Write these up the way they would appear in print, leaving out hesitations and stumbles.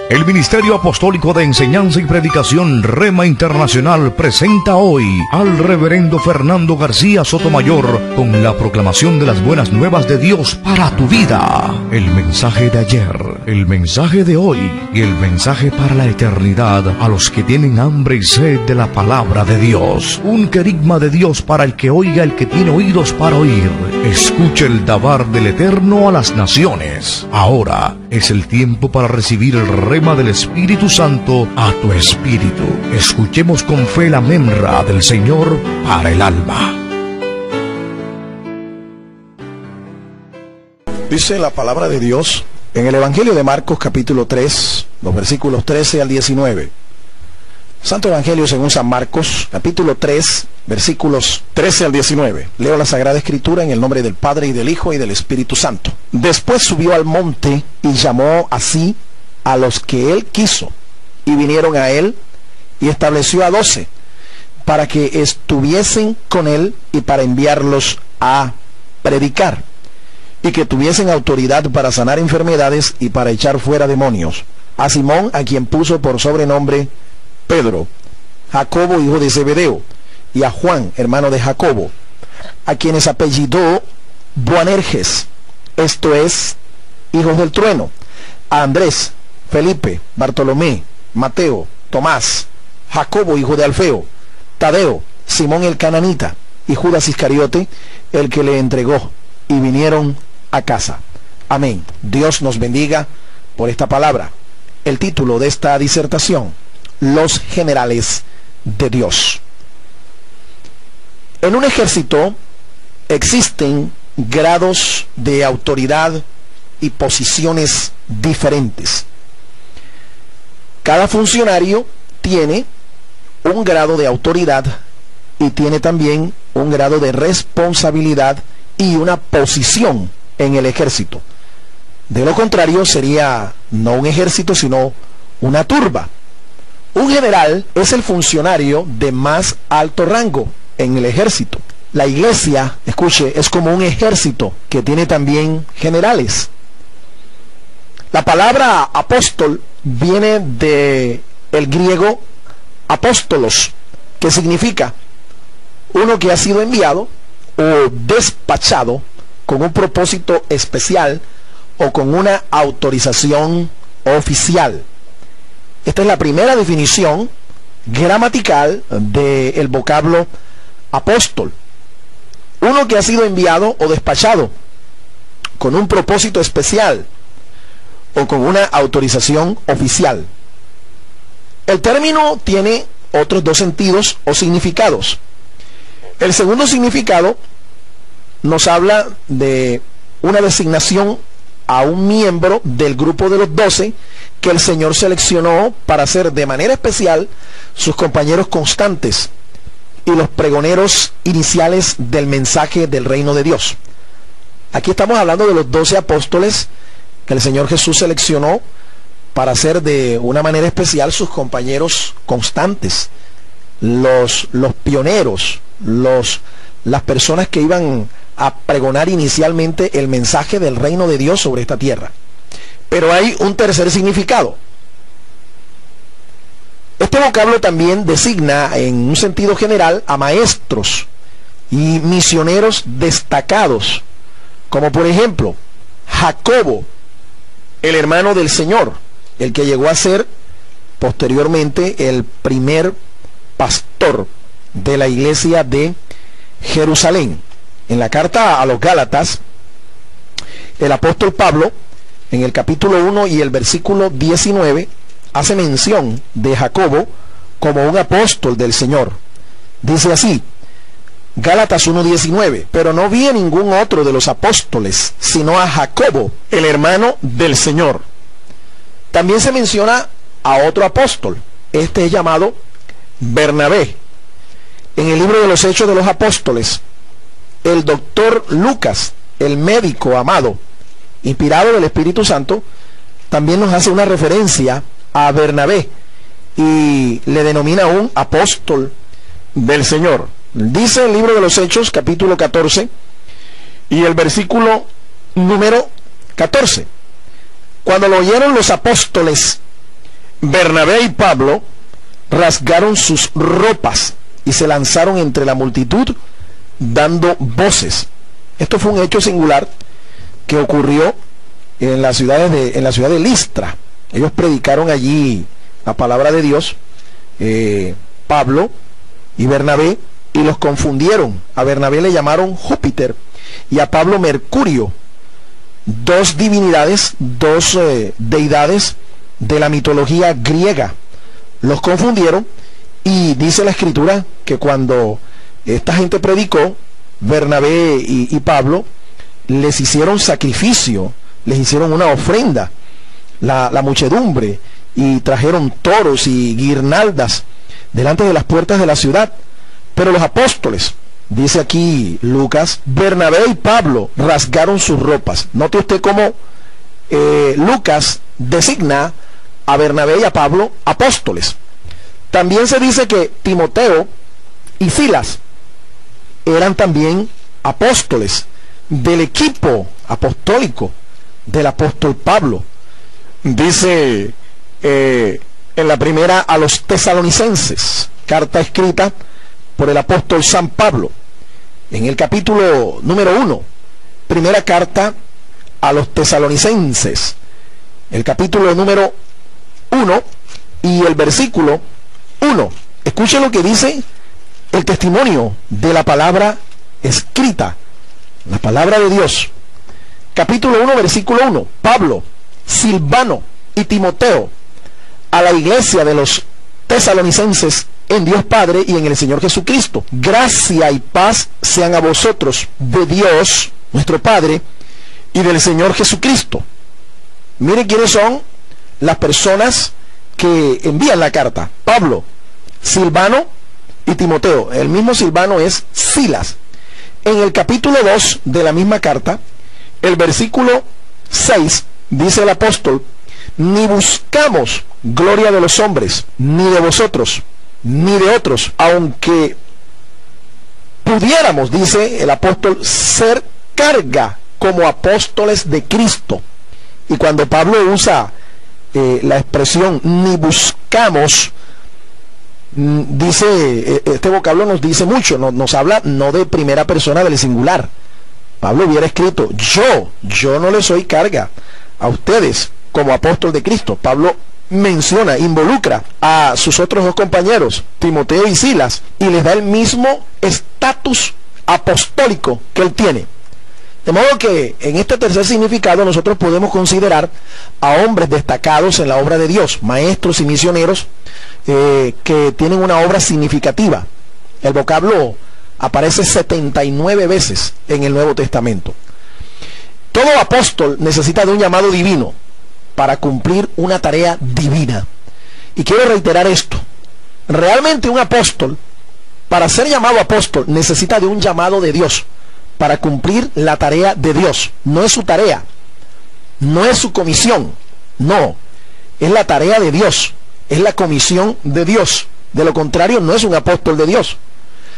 El Ministerio Apostólico de Enseñanza y Predicación Rema Internacional presenta hoy al Reverendo Fernando García Sotomayor con la proclamación de las buenas nuevas de Dios para tu vida. El mensaje de ayer, el mensaje de hoy y el mensaje para la eternidad a los que tienen hambre y sed de la palabra de Dios. Un querigma de Dios para el que oiga, el que tiene oídos para oír. Escuche el dabar del Eterno a las naciones. Ahora es el tiempo para recibir el rema del Espíritu Santo a tu espíritu. Escuchemos con fe la memra del Señor para el alma. Dice la palabra de Dios en el Evangelio de Marcos capítulo 3, los versículos 13 al 19. Santo Evangelio según San Marcos, capítulo 3, versículos 13 al 19. Leo la Sagrada Escritura en el nombre del Padre, y del Hijo, y del Espíritu Santo. Después subió al monte y llamó así a los que él quiso, y vinieron a él, y estableció a 12, para que estuviesen con él, y para enviarlos a predicar, y que tuviesen autoridad para sanar enfermedades, y para echar fuera demonios. A Simón, a quien puso por sobrenombre Pedro, Jacobo hijo de Zebedeo, y a Juan hermano de Jacobo, a quienes apellidó Boanerges, esto es, hijos del trueno, a Andrés, Felipe, Bartolomé, Mateo, Tomás, Jacobo hijo de Alfeo, Tadeo, Simón el cananita, y Judas Iscariote, el que le entregó, y vinieron a casa. Amén. Dios nos bendiga por esta palabra. El título de esta disertación: los generales de Dios. En un ejército existen grados de autoridad y posiciones diferentes. Cada funcionario tiene un grado de autoridad y tiene también un grado de responsabilidad y una posición en el ejército. De lo contrario sería no un ejército, sino una turba. Un general es el funcionario de más alto rango en el ejército. La iglesia, escuche, es como un ejército que tiene también generales. La palabra apóstol viene del griego apóstolos, que significa uno que ha sido enviado o despachado con un propósito especial o con una autorización oficial. Esta es la primera definición gramatical del vocablo apóstol. Uno que ha sido enviado o despachado con un propósito especial o con una autorización oficial. El término tiene otros dos sentidos o significados. El segundo significado nos habla de una designación a un miembro del grupo de los 12 que el Señor seleccionó para ser de manera especial sus compañeros constantes y los pregoneros iniciales del mensaje del reino de Dios. Aquí estamos hablando de los 12 apóstoles que el Señor Jesús seleccionó para ser de una manera especial sus compañeros constantes, los pioneros, las personas que iban a pregonar inicialmente el mensaje del reino de Dios sobre esta tierra. Pero hay un tercer significado. Este vocablo también designa en un sentido general a maestros y misioneros destacados, como por ejemplo Jacobo, el hermano del Señor, el que llegó a ser posteriormente el primer pastor de la iglesia de Jerusalén. En la carta a los Gálatas, el apóstol Pablo, en el capítulo 1 y el versículo 19, hace mención de Jacobo como un apóstol del Señor. Dice así, Gálatas 1:19, pero no vi a ningún otro de los apóstoles, sino a Jacobo, el hermano del Señor. También se menciona a otro apóstol. Este es llamado Bernabé. En el libro de los Hechos de los Apóstoles, el doctor Lucas, el médico amado, inspirado del Espíritu Santo, también nos hace una referencia a Bernabé y le denomina un apóstol del Señor. Dice el libro de los Hechos, capítulo 14, y el versículo número 14. Cuando lo oyeron los apóstoles Bernabé y Pablo rasgaron sus ropas y se lanzaron entre la multitud dando voces. Esto fue un hecho singular que ocurrió en la ciudad de Listra. Ellos predicaron allí la palabra de Dios, Pablo y Bernabé, y los confundieron. A Bernabé le llamaron Júpiter y a Pablo Mercurio, dos divinidades, dos deidades de la mitología griega. Los confundieron, y dice la escritura que cuando esta gente predicó, Bernabé y Pablo les hicieron sacrificio, les hicieron una ofrenda, la muchedumbre, y trajeron toros y guirnaldas delante de las puertas de la ciudad. Pero los apóstoles, dice aquí Lucas, Bernabé y Pablo rasgaron sus ropas. Note usted cómo Lucas designa a Bernabé y a Pablo apóstoles. También se dice que Timoteo y Silas eran también apóstoles del equipo apostólico del apóstol Pablo. Dice en la primera a los tesalonicenses, carta escrita por el apóstol San Pablo, en el capítulo número 1, primera carta a los tesalonicenses, el capítulo número 1 y el versículo 1. Escuchen lo que dice el testimonio de la palabra escrita, la palabra de Dios. Capítulo 1, versículo 1. Pablo, Silvano y Timoteo, a la iglesia de los tesalonicenses en Dios Padre y en el Señor Jesucristo. Gracia y paz sean a vosotros de Dios, nuestro Padre, y del Señor Jesucristo. Miren quiénes son las personas que envían la carta: Pablo, Silvano y Timoteo. El mismo Silvano es Silas. En el capítulo 2 de la misma carta, el versículo 6, dice el apóstol: ni buscamos gloria de los hombres, ni de vosotros, ni de otros, aunque pudiéramos, dice el apóstol, ser carga como apóstoles de Cristo. Y cuando Pablo usa la expresión ni buscamos, dice, este vocablo nos dice mucho, nos habla no de primera persona del singular. Pablo hubiera escrito: yo no le soy carga a ustedes como apóstol de Cristo. Pablo menciona, involucra a sus otros dos compañeros, Timoteo y Silas, y les da el mismo estatus apostólico que él tiene. De modo que en este tercer significado nosotros podemos considerar a hombres destacados en la obra de Dios, maestros y misioneros que tienen una obra significativa. El vocablo aparece 79 veces en el Nuevo Testamento. Todo apóstol necesita de un llamado divino para cumplir una tarea divina. Y quiero reiterar esto: realmente un apóstol, para ser llamado apóstol, necesita de un llamado de Dios para cumplir la tarea de Dios. No es su tarea, no es su comisión, no, es la tarea de Dios, es la comisión de Dios. De lo contrario, no es un apóstol de Dios.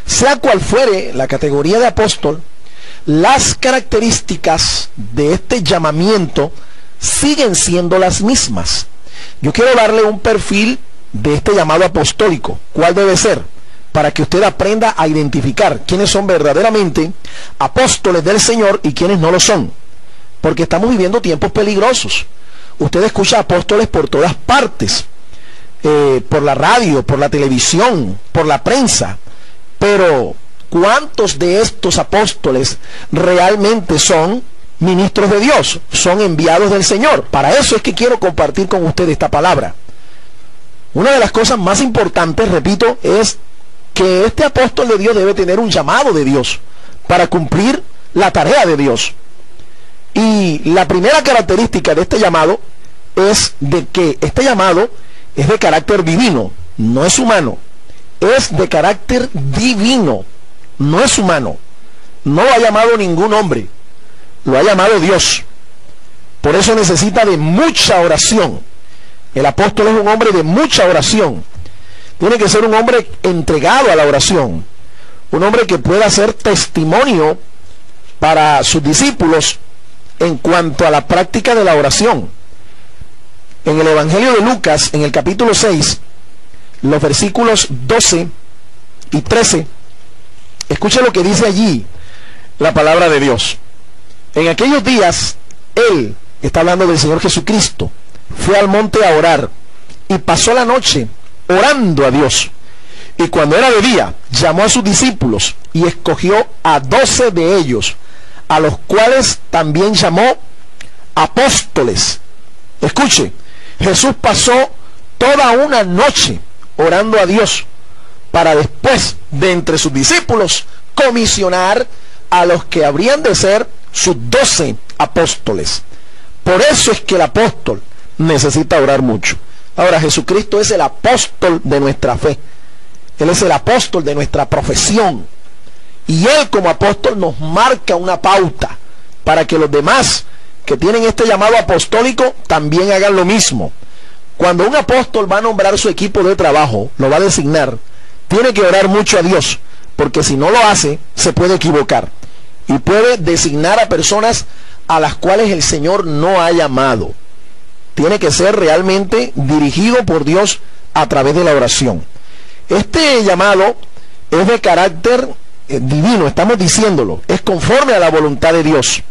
Sea cual fuere la categoría de apóstol, las características de este llamamiento siguen siendo las mismas. Yo quiero darle un perfil de este llamado apostólico. ¿Cuál debe ser? Para que usted aprenda a identificar quiénes son verdaderamente apóstoles del Señor y quiénes no lo son. Porque estamos viviendo tiempos peligrosos. Usted escucha apóstoles por todas partes, por la radio, por la televisión, por la prensa. Pero ¿cuántos de estos apóstoles realmente son ministros de Dios? Son enviados del Señor. Para eso es que quiero compartir con usted esta palabra. Una de las cosas más importantes, repito, es que este apóstol de Dios debe tener un llamado de Dios para cumplir la tarea de Dios. Y la primera característica de este llamado es de que este llamado es de carácter divino, no es humano. Es de carácter divino, no es humano. No lo ha llamado ningún hombre, lo ha llamado Dios. Por eso necesita de mucha oración. El apóstol es un hombre de mucha oración. Tiene que ser un hombre entregado a la oración, un hombre que pueda ser testimonio para sus discípulos en cuanto a la práctica de la oración. En el Evangelio de Lucas, en el capítulo 6, los versículos 12 y 13, escuche lo que dice allí la palabra de Dios. En aquellos días, Él, está hablando del Señor Jesucristo, fue al monte a orar y pasó la noche orando a Dios. Y cuando era de día, llamó a sus discípulos y escogió a 12 de ellos, a los cuales también llamó apóstoles. Escuche, Jesús pasó toda una noche orando a Dios para después de entre sus discípulos comisionar a los que habrían de ser sus 12 apóstoles. Por eso es que el apóstol necesita orar mucho. Ahora, Jesucristo es el apóstol de nuestra fe. Él es el apóstol de nuestra profesión. Y Él como apóstol nos marca una pauta para que los demás que tienen este llamado apostólico también hagan lo mismo. Cuando un apóstol va a nombrar su equipo de trabajo, lo va a designar, tiene que orar mucho a Dios, porque si no lo hace, se puede equivocar. Y puede designar a personas a las cuales el Señor no ha llamado. Tiene que ser realmente dirigido por Dios a través de la oración. Este llamado es de carácter divino, estamos diciéndolo, es conforme a la voluntad de Dios.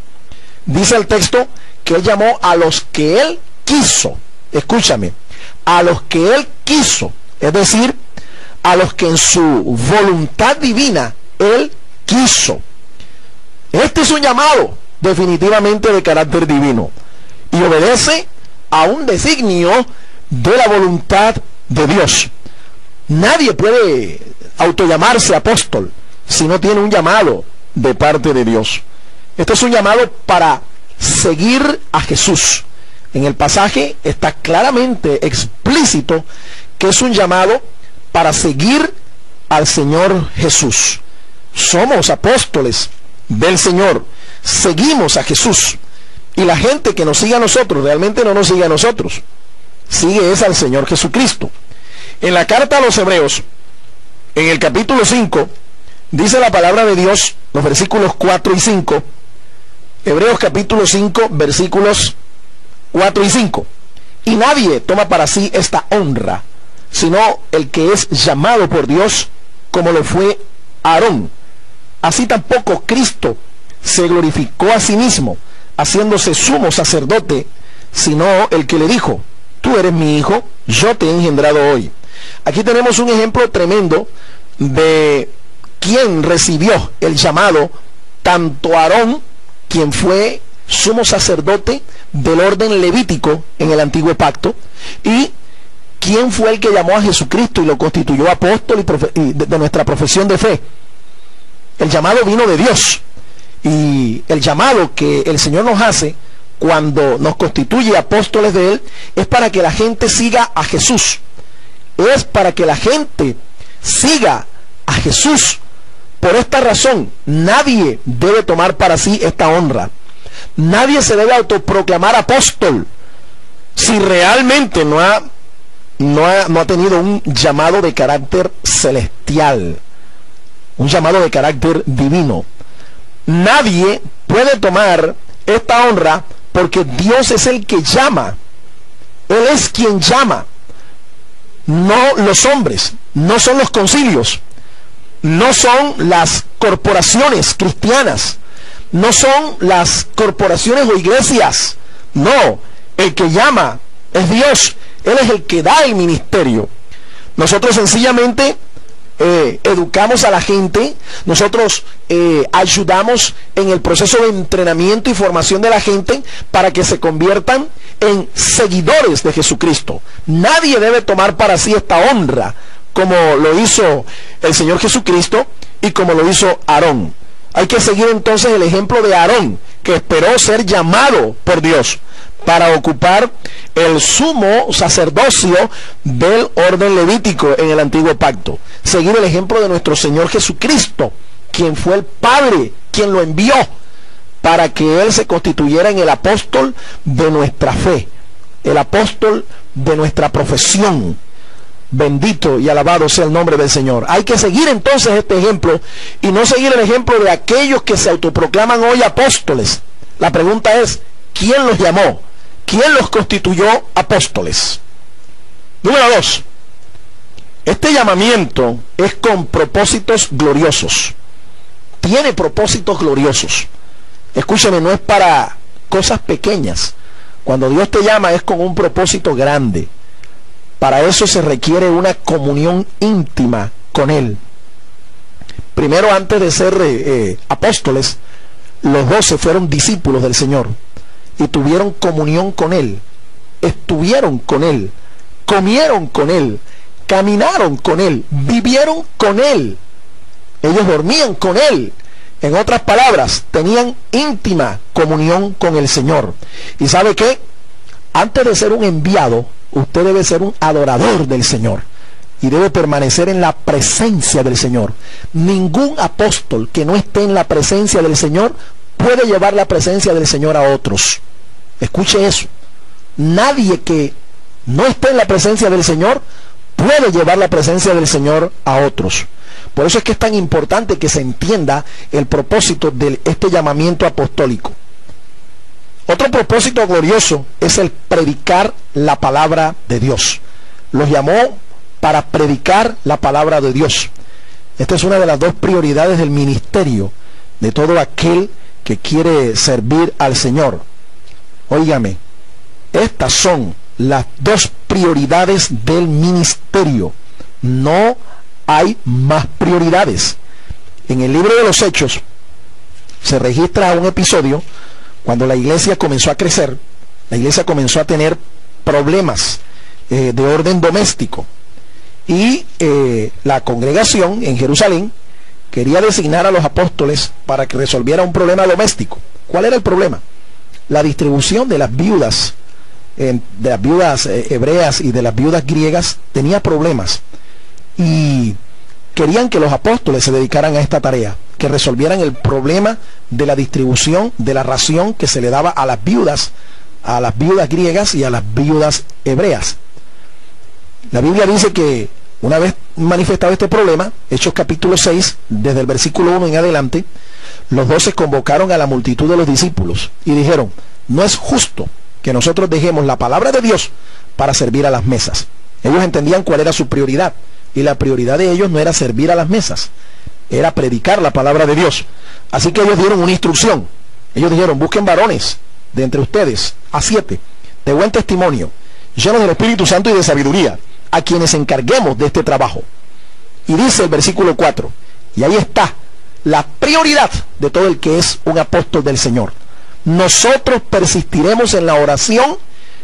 Dice el texto que Él llamó a los que Él quiso. Escúchame, a los que Él quiso, es decir, a los que en su voluntad divina Él quiso. Este es un llamado definitivamente de carácter divino y obedece a un designio de la voluntad de Dios. Nadie puede autollamarse apóstol si no tiene un llamado de parte de Dios. Este es un llamado para seguir a Jesús. En el pasaje está claramente explícito que es un llamado para seguir al Señor Jesús. Somos apóstoles del Señor, seguimos a Jesús, y la gente que nos sigue a nosotros realmente no nos sigue a nosotros, sigue es al Señor Jesucristo. En la carta a los Hebreos, en el capítulo 5, dice la palabra de Dios, los versículos 4 y 5, Hebreos capítulo 5, versículos 4 y 5. Y nadie toma para sí esta honra, sino el que es llamado por Dios, como lo fue Aarón. Así tampoco Cristo se glorificó a sí mismo, haciéndose sumo sacerdote, sino el que le dijo: tú eres mi hijo, yo te he engendrado hoy. Aquí tenemos un ejemplo tremendo de quien recibió el llamado, tanto Aarón, quien fue sumo sacerdote del orden levítico en el antiguo pacto, y quién fue el que llamó a Jesucristo y lo constituyó apóstol y de nuestra profesión de fe. El llamado vino de Dios, y el llamado que el Señor nos hace cuando nos constituye apóstoles de Él es para que la gente siga a Jesús. Es para que la gente siga a Jesús. Por esta razón, nadie debe tomar para sí esta honra. Nadie se debe autoproclamar apóstol si realmente no ha tenido un llamado de carácter celestial, un llamado de carácter divino. Nadie puede tomar esta honra porque Dios es el que llama. Él es quien llama, no los hombres, no son los concilios, no son las corporaciones cristianas, no son las corporaciones o iglesias. No, el que llama es Dios. Él es el que da el ministerio. Nosotros sencillamente educamos a la gente, nosotros ayudamos en el proceso de entrenamiento y formación de la gente para que se conviertan en seguidores de Jesucristo. Nadie debe tomar para sí esta honra como lo hizo el Señor Jesucristo y como lo hizo Aarón. Hay que seguir entonces el ejemplo de Aarón, que esperó ser llamado por Dios para ocupar el sumo sacerdocio del orden levítico en el antiguo pacto. Seguir el ejemplo de nuestro Señor Jesucristo, quien fue el Padre, quien lo envió para que Él se constituyera en el apóstol de nuestra fe, el apóstol de nuestra profesión. Bendito y alabado sea el nombre del Señor. Hay que seguir entonces este ejemplo y no seguir el ejemplo de aquellos que se autoproclaman hoy apóstoles. La pregunta es: ¿quién los llamó? ¿quién los constituyó apóstoles? Número 2, este llamamiento es con propósitos gloriosos. Tiene propósitos gloriosos. Escúcheme, no es para cosas pequeñas. Cuando Dios te llama es con un propósito grande. Para eso se requiere una comunión íntima con Él. Primero, antes de ser apóstoles, los 12 fueron discípulos del Señor y tuvieron comunión con Él, estuvieron con Él, comieron con Él, caminaron con Él, vivieron con Él. Ellos dormían con Él. En otras palabras, tenían íntima comunión con el Señor. ¿Y sabe qué? Antes de ser un enviado, usted debe ser un adorador del Señor y debe permanecer en la presencia del Señor. Ningún apóstol que no esté en la presencia del Señor puede llevar la presencia del Señor a otros. Escuche eso. Nadie que no esté en la presencia del Señor puede llevar la presencia del Señor a otros. Por eso es que es tan importante que se entienda el propósito de este llamamiento apostólico. Otro propósito glorioso es el predicar la palabra de Dios. Los llamó para predicar la palabra de Dios. Esta es una de las dos prioridades del ministerio de todo aquel que quiere servir al Señor. Óigame, estas son las dos prioridades del ministerio. No hay más prioridades. En el libro de los Hechos se registra un episodio cuando la iglesia comenzó a crecer. La iglesia comenzó a tener problemas de orden doméstico y la congregación en Jerusalén quería designar a los apóstoles para que resolviera un problema doméstico. ¿Cuál era el problema? La distribución de las viudas hebreas y de las viudas griegas tenía problemas, y querían que los apóstoles se dedicaran a esta tarea, que resolvieran el problema de la distribución de la ración que se le daba a las viudas griegas y a las viudas hebreas. La Biblia dice que una vez manifestado este problema, Hechos capítulo 6, desde el versículo 1 en adelante, los 12 convocaron a la multitud de los discípulos y dijeron: no es justo que nosotros dejemos la palabra de Dios para servir a las mesas. Ellos entendían cuál era su prioridad, y la prioridad de ellos no era servir a las mesas, era predicar la palabra de Dios. Así que ellos dieron una instrucción. Ellos dijeron: busquen varones de entre ustedes a 7 de buen testimonio, llenos del Espíritu Santo y de sabiduría, a quienes encarguemos de este trabajo. Y dice el versículo 4, y ahí está la prioridad de todo el que es un apóstol del Señor: nosotros persistiremos en la oración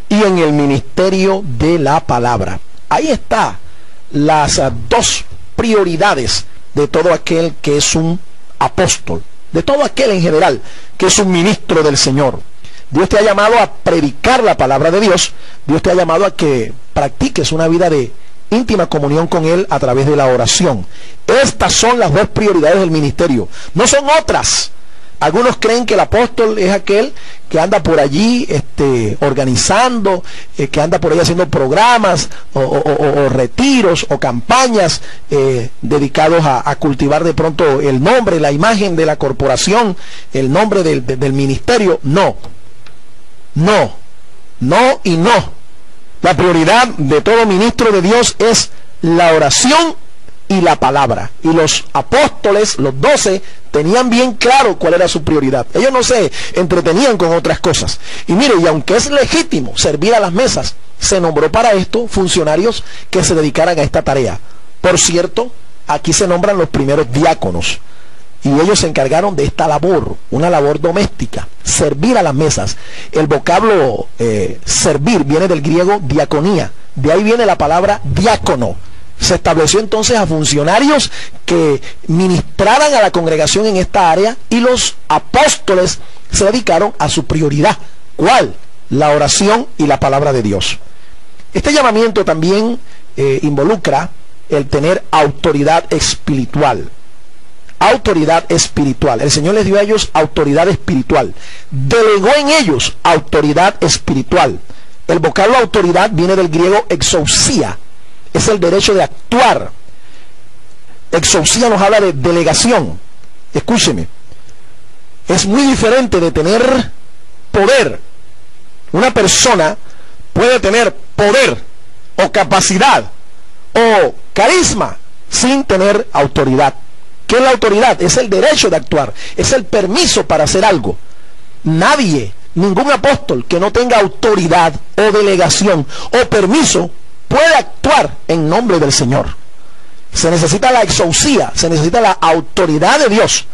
y en el ministerio de la palabra. Ahí está las dos prioridades de todo aquel que es un apóstol, de todo aquel en general que es un ministro del Señor. Dios te ha llamado a predicar la palabra de Dios. Dios te ha llamado a que practiques una vida de íntima comunión con Él a través de la oración. Estas son las dos prioridades del ministerio, no son otras. Algunos creen que el apóstol es aquel que anda por allí organizando, que anda por ahí haciendo programas o retiros o campañas dedicados a cultivar de pronto el nombre, la imagen de la corporación, el nombre del ministerio. No, y no. La prioridad de todo ministro de Dios es la oración y la palabra. Y los apóstoles, los 12, tenían bien claro cuál era su prioridad. Ellos no se entretenían con otras cosas. Y mire, y aunque es legítimo servir a las mesas, se nombró para esto funcionarios que se dedicaran a esta tarea. Por cierto, aquí se nombran los primeros diáconos, y ellos se encargaron de esta labor, una labor doméstica, servir a las mesas. El vocablo servir viene del griego diaconía, de ahí viene la palabra diácono. Se estableció entonces a funcionarios que ministraran a la congregación en esta área, y los apóstoles se dedicaron a su prioridad. ¿Cuál? La oración y la palabra de Dios. Este llamamiento también involucra el tener autoridad espiritual. Autoridad espiritual. El Señor les dio a ellos autoridad espiritual. Delegó en ellos autoridad espiritual. El vocablo autoridad viene del griego exousia. Es el derecho de actuar. Exousia nos habla de delegación. Escúcheme. Es muy diferente de tener poder Una persona puede tener poder o capacidad o carisma sin tener autoridad. ¿Qué es la autoridad? Es el derecho de actuar, es el permiso para hacer algo. Nadie, ningún apóstol que no tenga autoridad o delegación o permiso puede actuar en nombre del Señor. Se necesita la exousia, se necesita la autoridad de Dios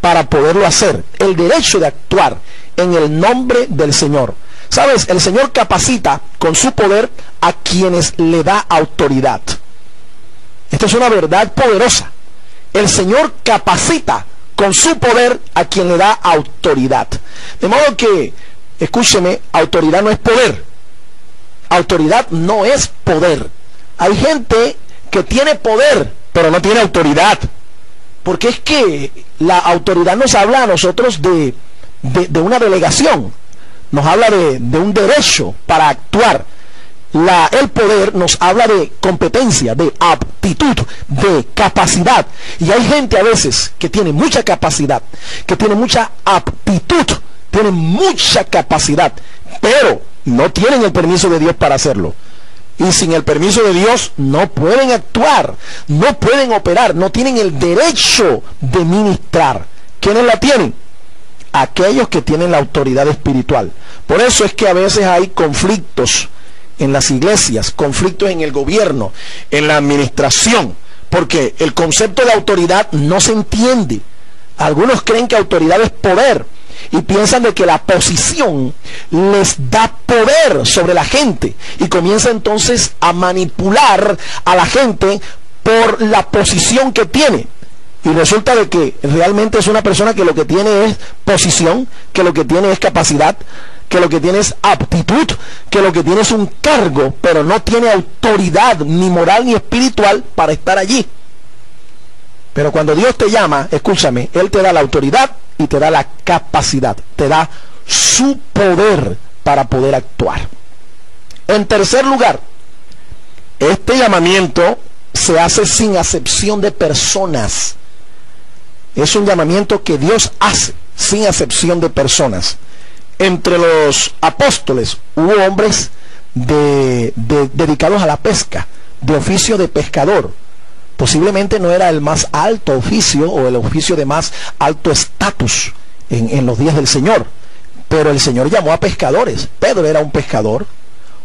para poderlo hacer, el derecho de actuar en el nombre del Señor. ¿Sabes? El Señor capacita con su poder a quienes le da autoridad. Esto es una verdad poderosa. El Señor capacita con su poder a quien le da autoridad. De modo que, escúcheme, autoridad no es poder. Autoridad no es poder. Hay gente que tiene poder, pero no tiene autoridad. Porque es que la autoridad nos habla a nosotros de una delegación. Nos habla de un derecho para actuar. El poder nos habla de competencia, de aptitud, de capacidad. Y hay gente a veces que tiene mucha capacidad, que tiene mucha aptitud, tiene mucha capacidad, pero no tienen el permiso de Dios para hacerlo. Y sin el permiso de Dios no pueden actuar, no pueden operar, no tienen el derecho de ministrar. ¿Quiénes la tienen? Aquellos que tienen la autoridad espiritual. Por eso es que a veces hay conflictos en las iglesias, conflictos en el gobierno, en la administración, porque el concepto de autoridad no se entiende. Algunos creen que autoridad es poder y piensan de que la posición les da poder sobre la gente y comienza entonces a manipular a la gente por la posición que tiene. Y resulta de que realmente es una persona que lo que tiene es posición, que lo que tiene es capacidad, que lo que tiene es aptitud, que lo que tiene es un cargo, pero no tiene autoridad ni moral ni espiritual para estar allí. Pero cuando Dios te llama, escúchame, Él te da la autoridad y te da la capacidad, te da su poder para poder actuar. En tercer lugar, este llamamiento se hace sin acepción de personas. Es un llamamiento que Dios hace sin acepción de personas. Entre los apóstoles hubo hombres dedicados a la pesca, de oficio de pescador. Posiblemente no era el más alto oficio o el oficio de más alto estatus en los días del Señor, pero el Señor llamó a pescadores. Pedro era un pescador.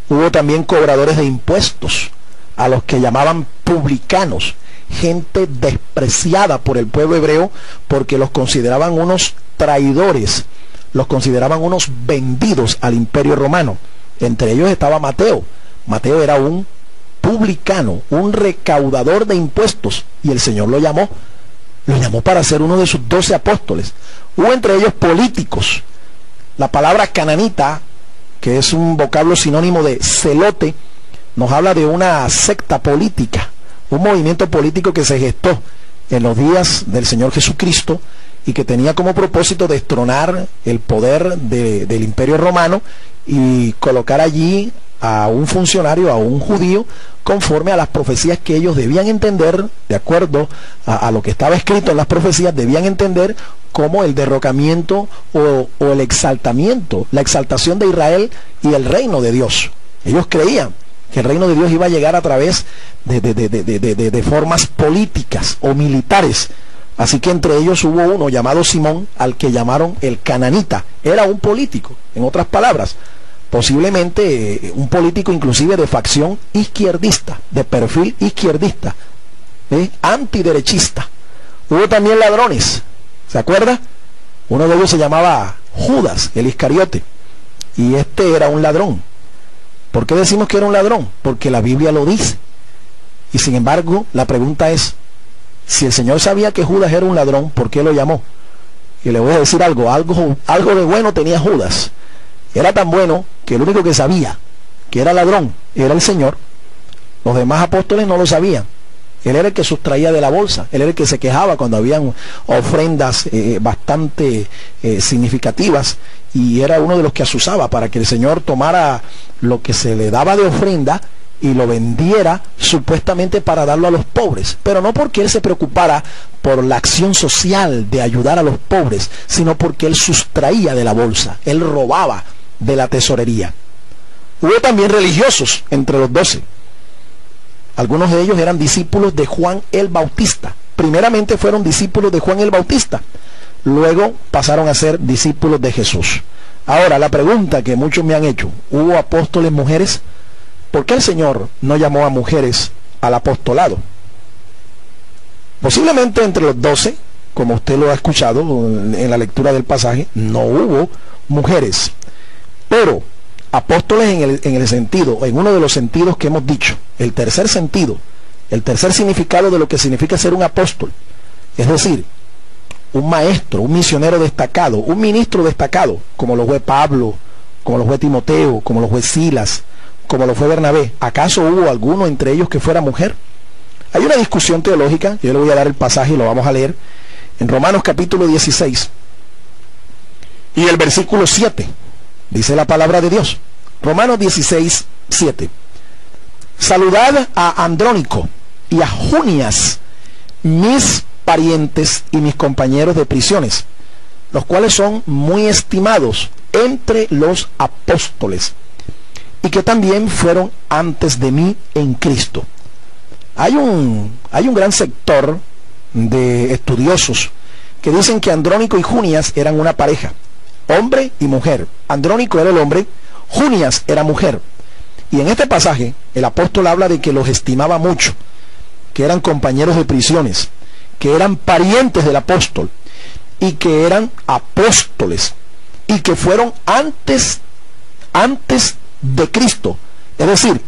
Hubo también cobradores de impuestos, a los que llamaban publicanos, gente despreciada por el pueblo hebreo porque los consideraban unos traidores, los consideraban unos vendidos al imperio romano. Entre ellos estaba Mateo. Mateo era un publicano, un recaudador de impuestos, y el Señor lo llamó para ser uno de sus 12 apóstoles. Hubo entre ellos políticos. La palabra cananita, que es un vocablo sinónimo de celote, nos habla de una secta política, un movimiento político que se gestó en los días del Señor Jesucristo y que tenía como propósito destronar el poder del imperio romano y colocar allí a un funcionario, a un judío, conforme a las profecías que ellos debían entender, de acuerdo a lo que estaba escrito en las profecías, debían entender como el derrocamiento o el exaltamiento, la exaltación de Israel y el reino de Dios. Ellos creían que el reino de Dios iba a llegar a través de formas políticas o militares. Así que entre ellos hubo uno llamado Simón, al que llamaron el cananita. Era un político, en otras palabras, posiblemente un político inclusive de facción izquierdista, de perfil izquierdista, antiderechista. Hubo también ladrones, ¿se acuerda? Uno de ellos se llamaba Judas, el Iscariote, y este era un ladrón. ¿Por qué decimos que era un ladrón? Porque la Biblia lo dice. Y sin embargo, la pregunta es, si el Señor sabía que Judas era un ladrón, ¿por qué lo llamó? Y le voy a decir algo de bueno tenía Judas. Era tan bueno que el único que sabía que era ladrón era el Señor. Los demás apóstoles no lo sabían. Él era el que sustraía de la bolsa, él era el que se quejaba cuando habían ofrendas bastante significativas, y era uno de los que asusaba para que el Señor tomara lo que se le daba de ofrenda y lo vendiera supuestamente para darlo a los pobres, pero no porque él se preocupara por la acción social de ayudar a los pobres, sino porque él sustraía de la bolsa, él robaba de la tesorería. Hubo también religiosos entre los 12. Algunos de ellos eran discípulos de Juan el Bautista. Primeramente fueron discípulos de Juan el Bautista, luego pasaron a ser discípulos de Jesús. Ahora, la pregunta que muchos me han hecho: ¿hubo apóstoles mujeres? ¿Por qué el Señor no llamó a mujeres al apostolado? Posiblemente entre los 12, como usted lo ha escuchado en la lectura del pasaje, no hubo mujeres. Pero apóstoles en el sentido, en uno de los sentidos que hemos dicho, el tercer sentido, el tercer significado de lo que significa ser un apóstol, es decir, un maestro, un misionero destacado, un ministro destacado, como lo fue Pablo, como lo fue Timoteo, como lo fue Silas, como lo fue Bernabé. ¿Acaso hubo alguno entre ellos que fuera mujer? Hay una discusión teológica, yo le voy a dar el pasaje y lo vamos a leer, en Romanos capítulo 16, y el versículo 7, dice la palabra de Dios. Romanos 16, 7. Saludad a Andrónico y a Junias, mis parientes y mis compañeros de prisiones, los cuales son muy estimados entre los apóstoles, y que también fueron antes de mí en Cristo. Hay un gran sector de estudiosos que dicen que Andrónico y Junias eran una pareja, hombre y mujer. Andrónico era el hombre, Junias era mujer. Y en este pasaje el apóstol habla de que los estimaba mucho, que eran compañeros de prisiones, que eran parientes del apóstol y que eran apóstoles y que fueron antes de Cristo. Es decir,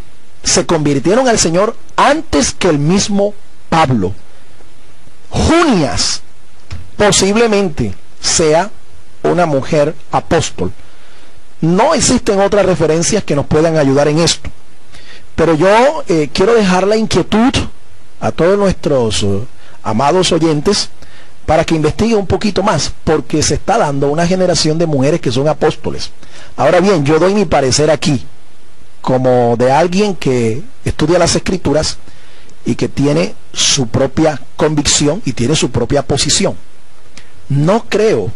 se convirtieron al Señor antes que el mismo Pablo. Junias posiblemente sea una mujer apóstol. No existen otras referencias que nos puedan ayudar en esto, pero yo quiero dejar la inquietud a todos nuestros amados oyentes para que investiguen un poquito más, porque se está dando una generación de mujeres que son apóstoles. Ahora bien, yo doy mi parecer aquí como de alguien que estudia las Escrituras y que tiene su propia convicción y tiene su propia posición. No creo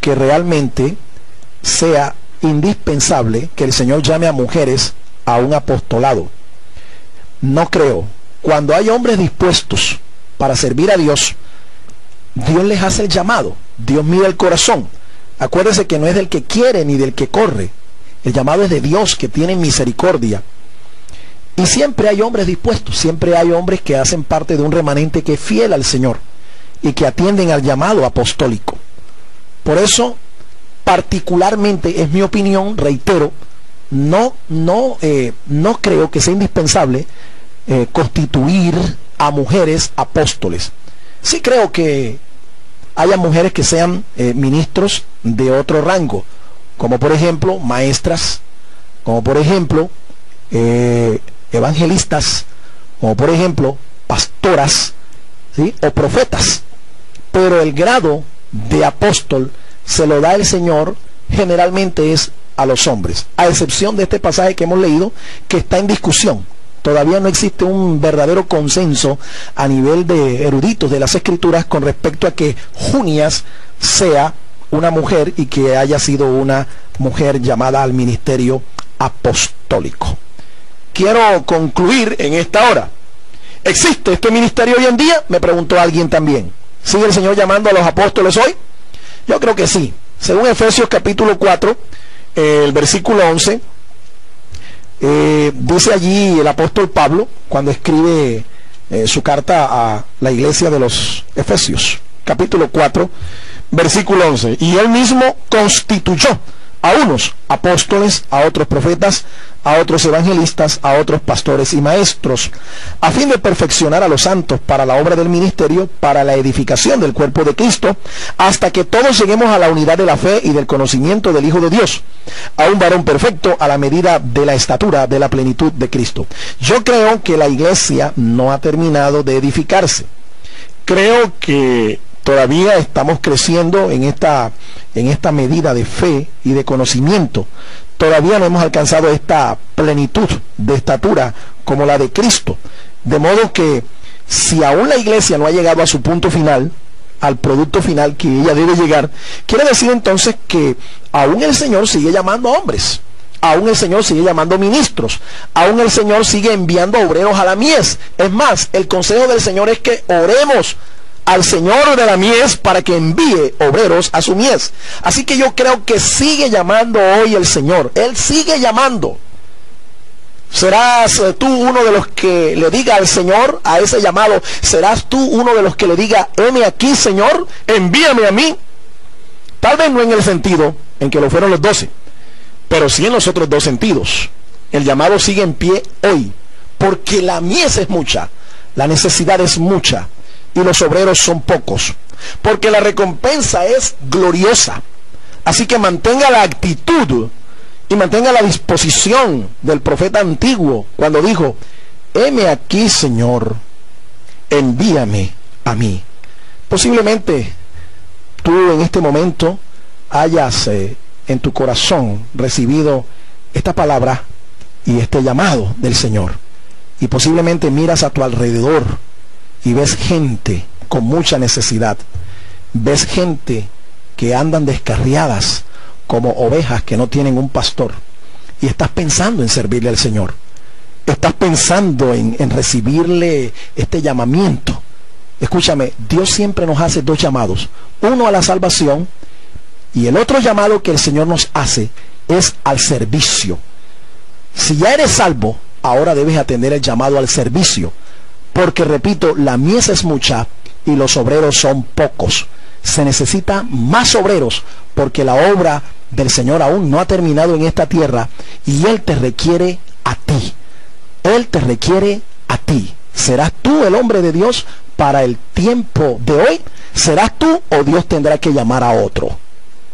que realmente sea indispensable que el Señor llame a mujeres a un apostolado. No creo. Cuando hay hombres dispuestos para servir a Dios, Dios les hace el llamado. Dios mira el corazón. Acuérdese que no es del que quiere ni del que corre. El llamado es de Dios, que tiene misericordia. Y siempre hay hombres dispuestos, siempre hay hombres que hacen parte de un remanente que es fiel al Señor y que atienden al llamado apostólico. Por eso, particularmente, es mi opinión, reitero, no creo que sea indispensable constituir a mujeres apóstoles. Sí creo que haya mujeres que sean ministros de otro rango, como por ejemplo maestras, como por ejemplo evangelistas, como por ejemplo pastoras, ¿sí?, o profetas. Pero el grado de apóstol se lo da el Señor, generalmente es a los hombres, a excepción de este pasaje que hemos leído, que está en discusión. Todavía no existe un verdadero consenso a nivel de eruditos de las Escrituras con respecto a que Junias sea una mujer y que haya sido una mujer llamada al ministerio apostólico. Quiero concluir en esta hora. ¿Existe este ministerio hoy en día?, me preguntó alguien también. ¿Sigue el Señor llamando a los apóstoles hoy? Yo creo que sí. Según Efesios capítulo 4, el versículo 11, dice allí el apóstol Pablo, cuando escribe su carta a la iglesia de los Efesios, capítulo 4, versículo 11, y él mismo constituyó a unos apóstoles, a otros profetas, a otros evangelistas, a otros pastores y maestros, a fin de perfeccionar a los santos para la obra del ministerio, para la edificación del cuerpo de Cristo, hasta que todos lleguemos a la unidad de la fe y del conocimiento del Hijo de Dios, a un varón perfecto a la medida de la estatura de la plenitud de Cristo. Yo creo que la iglesia no ha terminado de edificarse. Creo que todavía estamos creciendo en esta medida de fe y de conocimiento. Todavía no hemos alcanzado esta plenitud de estatura como la de Cristo. De modo que si aún la iglesia no ha llegado a su punto final, al producto final que ella debe llegar, quiere decir entonces que aún el Señor sigue llamando a hombres, aún el Señor sigue llamando ministros, aún el Señor sigue enviando obreros a la mies. Es más, el consejo del Señor es que oremos al Señor de la mies para que envíe obreros a su mies. Así que yo creo que sigue llamando hoy el Señor. Él sigue llamando. ¿Serás tú uno de los que le diga al Señor a ese llamado? ¿Serás tú uno de los que le diga, heme aquí, Señor, envíame a mí? Tal vez no en el sentido en que lo fueron los 12, pero sí en los otros dos sentidos. El llamado sigue en pie hoy, porque la mies es mucha, la necesidad es mucha, y los obreros son pocos, porque la recompensa es gloriosa. Así que mantenga la actitud y mantenga la disposición del profeta antiguo cuando dijo, heme aquí, Señor, envíame a mí. Posiblemente tú en este momento hayas en tu corazón recibido esta palabra y este llamado del Señor, y posiblemente miras a tu alrededor y ves gente con mucha necesidad, ves gente que andan descarriadas como ovejas que no tienen un pastor, y estás pensando en servirle al Señor, estás pensando en recibirle este llamamiento. Escúchame, Dios siempre nos hace dos llamados, uno a la salvación, y el otro llamado que el Señor nos hace es al servicio. Si ya eres salvo, ahora debes atender el llamado al servicio, porque repito, la mies es mucha y los obreros son pocos. Se necesita más obreros, porque la obra del Señor aún no ha terminado en esta tierra, y Él te requiere a ti. Él te requiere a ti. ¿Serás tú el hombre de Dios para el tiempo de hoy? ¿Serás tú, o Dios tendrá que llamar a otro?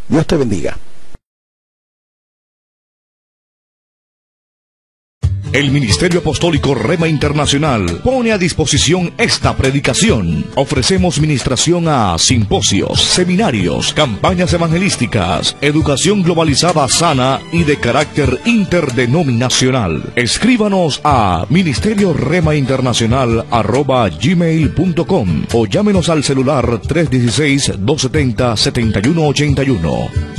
Dios te bendiga. El Ministerio Apostólico Rema Internacional pone a disposición esta predicación. Ofrecemos ministración a simposios, seminarios, campañas evangelísticas, educación globalizada sana y de carácter interdenominacional. Escríbanos a ministerioremainternacional@gmail.com o llámenos al celular 316-270-7181.